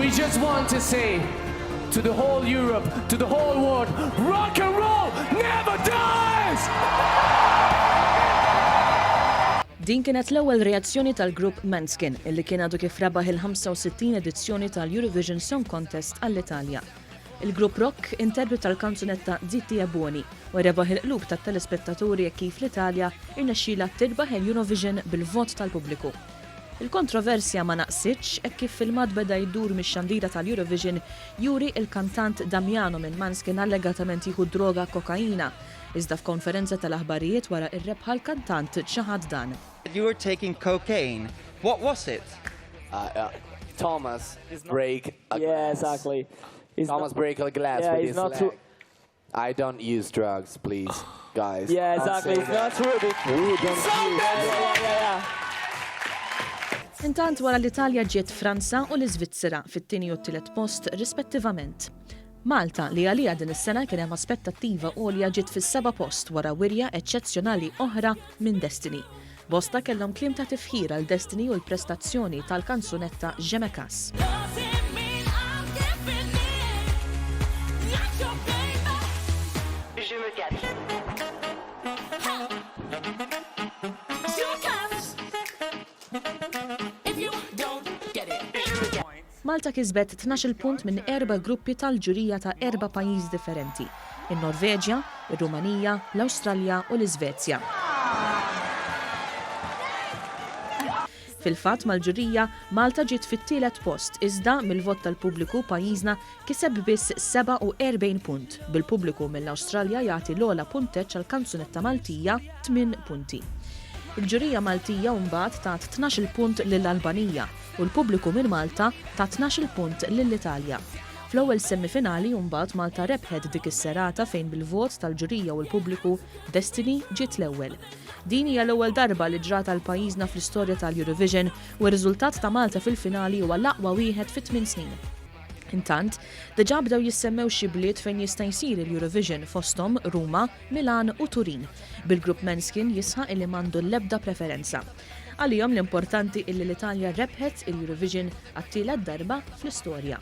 We just want to say to the whole Europe, to the whole world, rock and roll never dies! Din kienet l-ewwel reazzjoni tal-grupp Måneskin illi kien għadu kif rebaħ il-65 edizzjoni tal-Eurovision Song Contest għall-Italja. Il-grupp rock interpreta l-kanzunetta Zitti e Buoni u rebaħ il-qlub tat-telespettaturi kif l-Italja irnexxiela tirbaħ il-Eurovision bil-vot tal-pubbliku. Il-kontroversja ma naqsitx hekk kif filmat beda jdur mix-xandira tal-Eurovision juri il-kantant Damiano minn Måneskin allegatament jieħu droga kokaina. Iżda f'konferenza tal-aħbarijiet wara r-rebħa l-kantant ċaħad dan. You were taking cocaine. What was it? Thomas break a glass. Yeah, exactly. Thomas break a glass with his leg. I don't use drugs, please, guys. Yeah, exactly. It's not true. We don't use. Yeah. Intant wara l-Italja ġiet Franza u l-Iżvizzera fit-tieni u t-tielet post rispettivament. Malta li għalija din is-sena kien hemm aspettattiva għolja ġiet fis-7 post wara wirja eċċezzjonali oħra minn Destiny. Bosta kellhom kliem ta' tifħir għal Destiny u l-prestazzjoni tal-kanzunetta Ġemekas. Malta kisbet 12 punt minn 4 gruppi tal-ġurija ta' 4 pajjiż differenti: in-Norveġja, ir-Rumanija, l-Awstralja u l-Iżvezja. Fil-fatt mal-ġurija Malta ġiet fit-tielet post iżda mill-vot tal-pubbliku pajjiżna kiseb biss 47 punt, bil-pubbliku mill-Awstralja jagħti l-ogħla punteġġ għall-kanzunetta Maltija 8 punti. Il-ġurija Maltija mbagħad tat 12 punt lill-Albanija u l-pubbliku minn Malta ta' 12 punt lill-Italja. Fl-ewwel semifinali mbagħad Malta rebħet dik is-serata fejn bil-vot tal-ġurija u l-pubbliku Destiny ġiet l-ewwel. Din hija l-ewwel darba li ġrat għal pajjiżna fl-istorja tal-Eurovision u r-riżultat ta' Malta fil-finali huwa l-aqwa wieħed fit-8 snin. Intant, diġà bdew jissemmew xi bliet fejn jista' jsir il-Eurovision fosthom Ruma, Milan u Turin. Bil-grupp Måneskin jisħaq illi m'għandu l-ebda preferenza. Għalihom l-importanti illi l-Italja rebħet il-Eurovision għat-tielet darba fl-istorja.